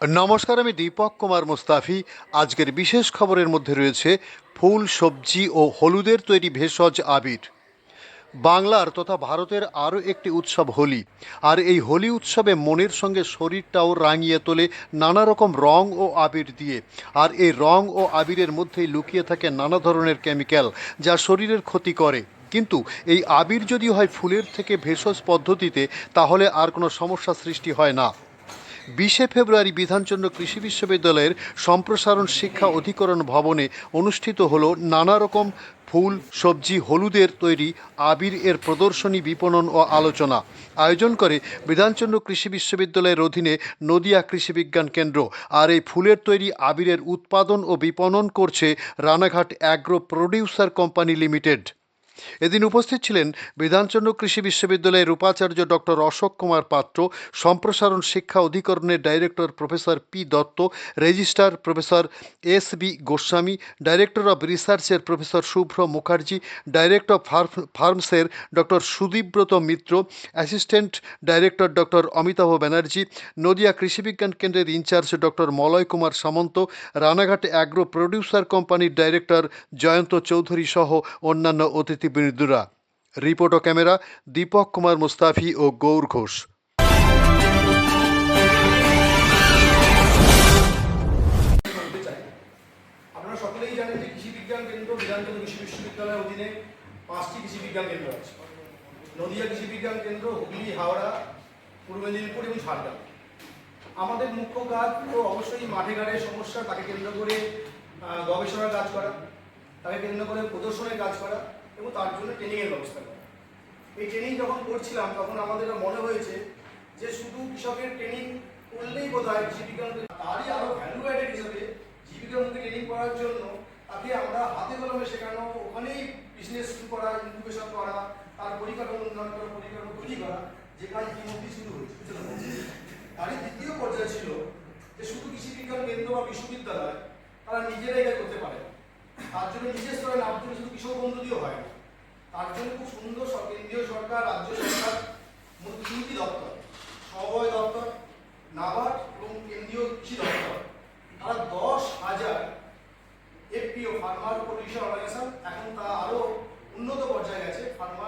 নমস্কার, আমি দীপক কুমার মুস্তাফি। আজকের বিশেষ খবরের মধ্যে রয়েছে ফুল, সবজি ও হলুদের তৈরি ভেষজ আবির। বাংলার তথা ভারতের আরও একটি উৎসব হোলি। আর এই হোলি উৎসবে মনের সঙ্গে শরীরটাও রাঙিয়ে তোলে নানা রকম রং ও আবির দিয়ে। আর এই রং ও আবিরের মধ্যেই লুকিয়ে থাকে নানা ধরনের কেমিক্যাল, যা শরীরের ক্ষতি করে। কিন্তু এই আবির যদি হয় ফুলের থেকে ভেষজ পদ্ধতিতে, তাহলে আর কোনো সমস্যা সৃষ্টি হয় না। 20শে ফেব্রুয়ারি বিধানচন্দ্র কৃষি বিশ্ববিদ্যালয়ের সম্প্রসারণ শিক্ষা অধিকরণ ভবনে অনুষ্ঠিত হলো নানা রকম ফুল, সবজি, হলুদের তৈরি আবির এর প্রদর্শনী, বিপণন ও আলোচনা। আয়োজন করে বিধানচন্দ্র কৃষি বিশ্ববিদ্যালয়ের অধীনে নদিয়া কৃষি বিজ্ঞান কেন্দ্র। আর এই ফুলের তৈরি আবিরের উৎপাদন ও বিপণন করছে Ranaghat agro producer company limited. এদিন উপস্থিত ছিলেন বিধানচন্দ্র কৃষি বিশ্ববিদ্যালয়ের উপাচার্য ডক্টর অশোক কুমার পাত্র, সম্প্রসারণ শিক্ষা অধিকরণের director professor P Dutta, registrar professor S B Goswami, director of রিসার্চের professor Shubhra Mukherjee, director of ফার্মসের doctor Sudibrata Mitra, assistant director doctor Amitabh Banerjee, Nadia কৃষি বিজ্ঞান কেন্দ্রের in-charge doctor Malay Kumar Samanta, Ranaghat agro producer কোম্পানির ডাইরেক্টর জয়ন্ত চৌধুরী সহ অন্যান্য অতিথিবৃন্দরা। রিপোর্ট ও ক্যামেরা দীপক কুমার মুস্তাফি ও গৌর ঘোষ। আপনারা সকলেই জানেন যে কৃষি বিজ্ঞান কেন্দ্র বিধানচন্দ্র কৃষি বিশ্ববিদ্যালয়ের অধীনে 5টি কৃষি বিজ্ঞান কেন্দ্র আছে। নদিয়া কৃষি বিজ্ঞান কেন্দ্র, হুগলি, হাওড়া, পূর্ব মেদিনীপুর এবং ঝাড়গ্রাম। আমাদের মুখ্য কাজ তো অবশ্যই মাঠে ঘাটে সমস্যা, তাকে কেন্দ্র করে গবেষণার কাজ করা, তাকে কেন্দ্র করে প্রদর্শনের কাজ করা এবং তার জন্য ট্রেনিংয়ের ব্যবস্থা করা। এই ট্রেনিং যখন করছিলাম তখন আমাদের মনে হয়েছে যে শুধু কৃষকের ট্রেনিং করলেই বোধহয় কৃষি বিজ্ঞান, তারই আরও ভ্যালু অ্যাডেড হিসেবে জীবিকার মুখে ট্রেনিং করার জন্য তাকে আমরা হাতে কলমে শেখানো, ওখানেই বিজনেস শুরু করা, ইনকিউবেশন করা, তার পরিকাঠামো উন্নয়ন করা, পরিকাঠামো তৈরি করা, যে কাজ ইতিমধ্যেই শুরু হয়েছে। তারই দ্বিতীয় পর্যায়ে ছিল যে শুধু কৃষি বিজ্ঞান কেন্দ্র বা বিশ্ববিদ্যালয় তারা নিজেরাই এটা করতে পারে, তার জন্য নিজের স্তরে নাম করে শুধু কৃষক বন্ধু দিয়েও হয় না। তার জন্য খুব সুন্দর কেন্দ্রীয় সরকার, রাজ্য সরকার, মোট 3টি দপ্তর, সমবায় দপ্তর, নাবার্ড এবং কেন্দ্রীয় কৃষি দপ্তর, তারা 10,000 এফপিও ফার্মার প্রোডিউসার অর্গানাইজেশন, এখন তা আরো উন্নত পর্যায়ে গেছে। ফার্মার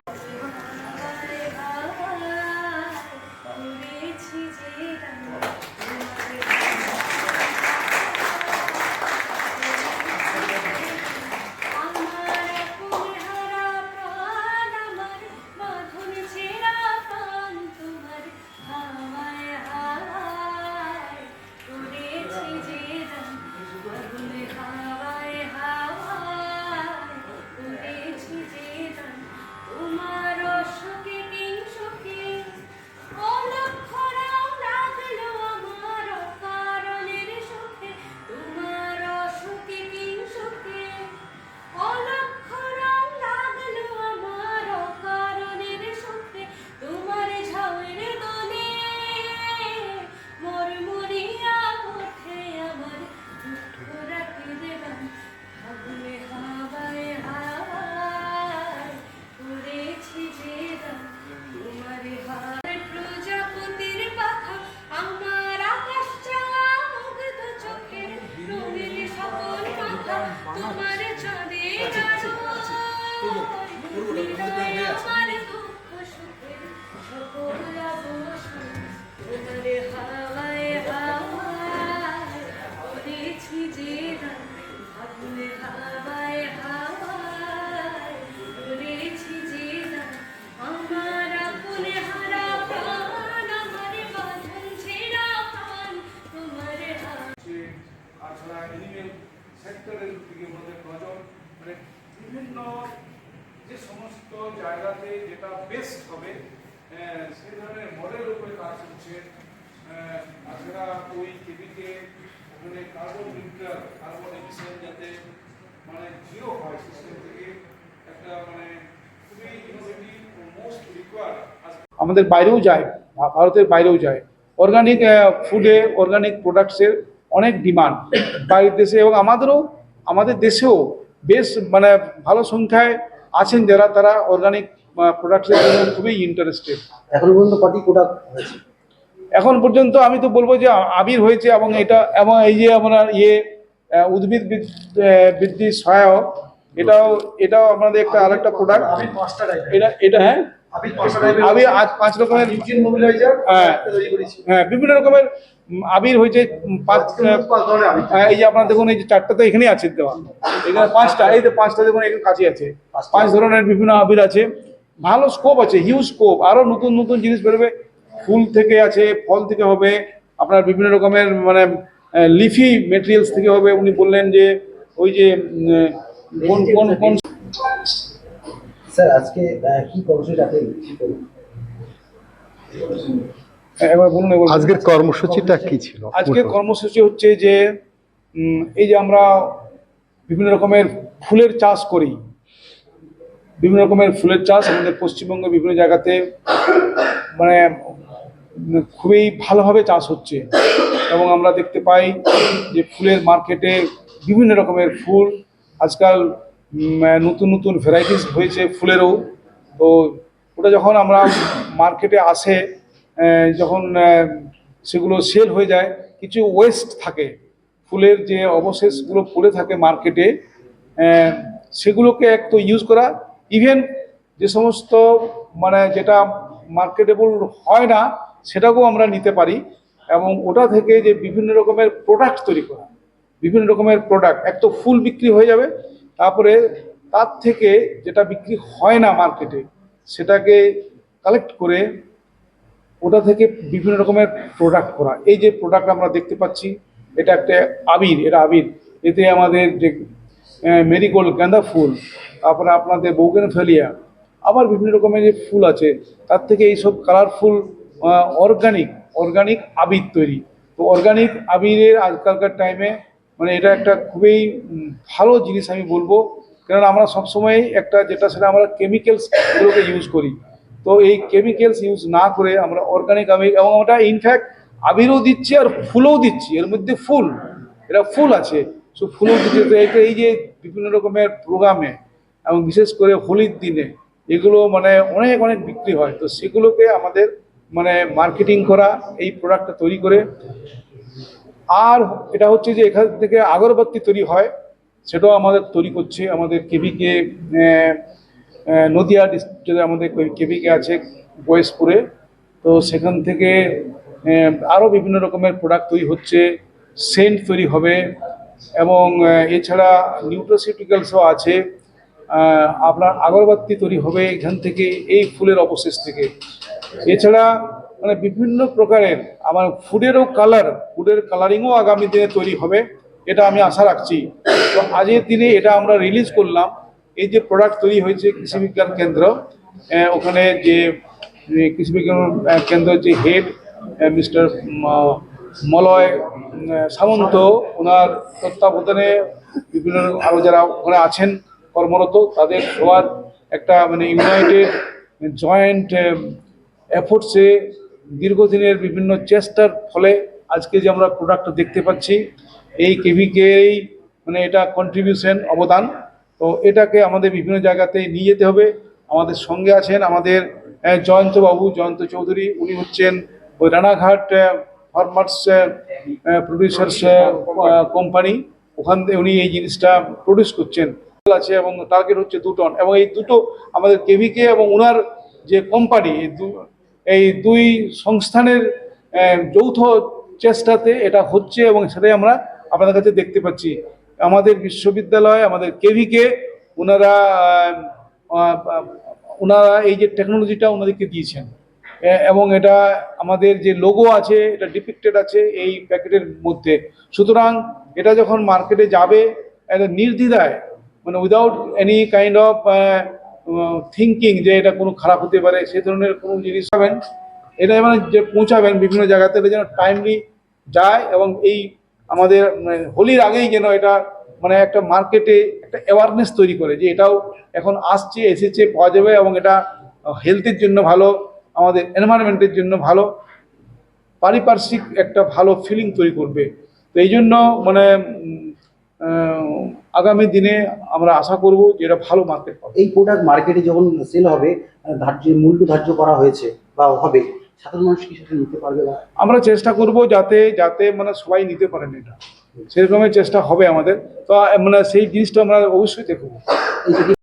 সেক্টরের দিকে আমাদের নজর, মানে বিভিন্ন যে সমস্ত জায়গাতে যেটা বেস্ট হবে সেই ধরনের মডেল উপরে কাজ করছে। তাছাড়া ওই কেবিকে ওখানে কার্বন নিউট্রাল, কার্বন এমিশন যাতে মানে জিরো হয় সিস্টেম থেকে, একটা মানে খুবই ইনোভেটিভ ও মোস্ট রিকোয়ার্ড। আমাদের বাইরেও যায়, ভারতের বাইরেও যায়। অর্গানিক ফুডে, অর্গানিক প্রোডাক্টসের অনেক ডিমান্ড বাইরের দেশে, এবং আমাদের দেশেও বেশ মানে ভালো সংখ্যায় আছেন যারা তারা অর্গানিক প্রোডাক্টসের জন্য খুবই ইন্টারেস্টেড। এখন পর্যন্ত কটি প্রোডাক্ট হয়েছে? এখন পর্যন্ত আমি তো বলবো যে আবির হয়েছে, এবং এটা এবং এই যে আমরা উদ্ভিদ বৃদ্ধি সহায়ক, এটাও এটাও আমাদের একটা আরেকটা প্রোডাক্ট। আবির 5টা টাইপ, এটা এটা হ্যাঁ, আবির 5টা টাইপের, আবির আজ 5 রকমের নিউট্রিয়েন্ট মোবিলাইজার হ্যাঁ তৈরি করেছি। হ্যাঁ, বিভিন্ন রকমের আবির হয়েছে। পাঁচ ধরনের আবির, এই যে আপনার দেখুন, এই যে 4টা তো এখানেই আছে দেওয়া, এখানে 5টা, এই যে 5টা দেখুন এখানে কাছে আছে, 5 ধরনের বিভিন্ন আবির আছে। ভালো স্কোপ আছে, হিউজ স্কোপ, আরো নতুন নতুন জিনিস বেরোবে। ফুল থেকে আছে, ফল থেকে হবে, আপনার বিভিন্ন রকমের মানে লিফি মেটেরিয়ালস থেকে হবে। উনি বললেন যে ওই যে কোন কোন কোন স্যার আজকে কি কর্মসূচি আছে? একবার বলুন একবার বলুন। আজকের কর্মসূচিটা কি ছিল? আজকের কর্মসূচি হচ্ছে যে এই যে আমরা বিভিন্ন রকমের ফুলের চাষ করি, বিভিন্ন রকমের ফুলের চাষ আমাদের পশ্চিমবঙ্গে বিভিন্ন জায়গাতে মানে খুবই ভালোভাবে চাষ হচ্ছে, এবং আমরা দেখতে পাই যে ফুলের মার্কেটে বিভিন্ন রকমের ফুল আজকাল নতুন নতুন ভ্যারাইটিস হয়েছে ফুলেরও। তো ওটা যখন আমরা মার্কেটে আসে, যখন সেগুলো সেল হয়ে যায়, কিছু ওয়েস্ট থাকে, ফুলের যে অবশেষগুলো পড়ে থাকে মার্কেটে, সেগুলোকে এক তো ইউজ করা, ইভেন যে সমস্ত মানে যেটা মার্কেটেবল হয় না সেটাকেও আমরা নিতে পারি, এবং ওটা থেকে যে বিভিন্ন রকমের প্রোডাক্ট তৈরি করা, বিভিন্ন রকমের প্রোডাক্ট, এক তো ফুল বিক্রি হয়ে যাবে, তারপরে তার থেকে যেটা বিক্রি হয় না মার্কেটে সেটাকে কালেক্ট করে ওটা থেকে বিভিন্ন রকমের প্রোডাক্ট করা। এই যে প্রোডাক্ট আমরা দেখতে পাচ্ছি, এটা একটা আবির, এটা আবির, এতে আমাদের যে মেরিগোল্ড গাঁদা ফুল, তারপরে আপনাদের বোগেনভেলিয়া, আবার বিভিন্ন রকমের যে ফুল আছে তার থেকে এইসব কালারফুল অর্গানিক আবির তৈরি। তো অর্গানিক আবিরের আজকালকার টাইমে মানে এটা একটা খুবই ভালো জিনিস আমি বলবো, কারণ আমরা সবসময় একটা যেটা সেটা আমরা কেমিক্যালসগুলোকে ইউজ করি। তো এই কেমিক্যালস ইউজ না করে আমরা অর্গানিক আবির, এবং ওটা ইনফ্যাক্ট আবিরও দিচ্ছি আর ফুলও দিচ্ছি, এর মধ্যে ফুল, এটা ফুল আছে, সো ফুলও দিচ্ছে। তো এটা এই যে বিভিন্ন রকমের প্রোগ্রামে এবং বিশেষ করে হোলির দিনে এগুলো মানে অনেক অনেক বিক্রি হয়, তো সেগুলোকে আমাদের মানে মার্কেটিং করা, এই প্রোডাক্টটা তৈরি করে। আর এটা হচ্ছে যে এখান থেকে আগরবাতি তৈরি হয়, সেটাও আমাদের তৈরি করছে আমাদের কেভিকে, নদিয়া ডিস্ট্রিক্টে আমাদের কেভিকে আছে বয়েসপুরে। তো সেখান থেকে আরও বিভিন্ন রকমের প্রোডাক্ট তৈরি হচ্ছে, সেন্ট তৈরি হবে, এবং এছাড়া নিউট্রাসিউটিক্যালসও আছে। আপনার আগরবাতি তৈরি হবে এখান থেকে, এই ফুলের অবশেষ থেকে। এছাড়া মানে বিভিন্ন প্রকারের আমার ফুডের কালারিংও আগামী দিনে তৈরি হবে, এটা আমি আশা রাখছি। তো আজকের দিনে এটা আমরা রিলিজ করলাম, এই যে প্রোডাক্ট তৈরি হয়েছে কৃষি বিজ্ঞান কেন্দ্র, ওখানে যে কৃষি বিজ্ঞান কেন্দ্রের যে হেড মিস্টার মলয় সামন্ত, ওনার তত্ত্বাবধানে বিভিন্ন আরও যারা ওখানে আছেন কর্মরত, তাদের সবার একটা মানে ইউনাইটেড জয়েন্ট এফোর্টসে দীর্ঘদিনের বিভিন্ন চেষ্টার ফলে আজকে যে আমরা প্রোডাক্টটা দেখতে পাচ্ছি, এই কেভিকেই মানে এটা কন্ট্রিবিউশন অবদান। তো এটাকে আমাদের বিভিন্ন জায়গাতে নিয়ে যেতে হবে। আমাদের সঙ্গে আছেন আমাদের জয়ন্ত চৌধুরী, উনি হচ্ছেন ওই রানাঘাট ফার্মার্স প্রডিউসার্স কোম্পানি, ওখান থেকে উনি এই জিনিসটা প্রডিউস করছেন আছে, এবং টার্গেট হচ্ছে 2 টন, এবং এই দুটো আমাদের কেভিকে এবং ওনার যে কোম্পানি, এই দুই সংস্থানের যৌথ চেষ্টাতে এটা হচ্ছে, এবং সেটাই আমরা আপনাদের কাছে দেখতে পাচ্ছি। আমাদের বিশ্ববিদ্যালয়, আমাদের কেভিকে ওনারা এই যে টেকনোলজিটা ওনাদেরকে দিয়েছেন, এবং এটা আমাদের যে লোগো আছে এটা ডিপিক্টেড আছে এই প্যাকেটের মধ্যে। সুতরাং এটা যখন মার্কেটে যাবে একটা নির্দ্বিধায়, মানে without any kind of thinking যে এটা কোনো খারাপ হতে পারে, সেই ধরনের কোনো জিনিস পাবেন, এটা মানে যে পৌঁছাবেন বিভিন্ন জায়গাতে, এটা যেন টাইমলি যায়, এবং এই আমাদের হোলির আগেই যেন এটা মানে একটা মার্কেটে একটা অ্যাওয়ারনেস তৈরি করে যে এটাও এখন এসেছে, পাওয়া যাবে, এবং এটা হেলথের জন্য ভালো, আমাদের এনভায়রনমেন্টের জন্য ভালো, পারিপার্শ্বিক একটা ভালো ফিলিং তৈরি করবে। তো এই জন্য মানে আগামী দিনে আমরা আশা করব যে এটা ভালো মার্কেট পাবে। এই প্রোডাক্ট মার্কেটে যখন সেল হবে, মূল্য ধার্য করা হয়েছে বা হবে, সাধারণ মানুষ কি সেটা নিতে পারবে না? আমরা চেষ্টা করব যাতে যাতে মানে সবাই নিতে পারেন, এটা সেরকমের চেষ্টা হবে আমাদের। তো মানে সেই জিনিসটা আমরা অবশ্যই দেখব। এই যে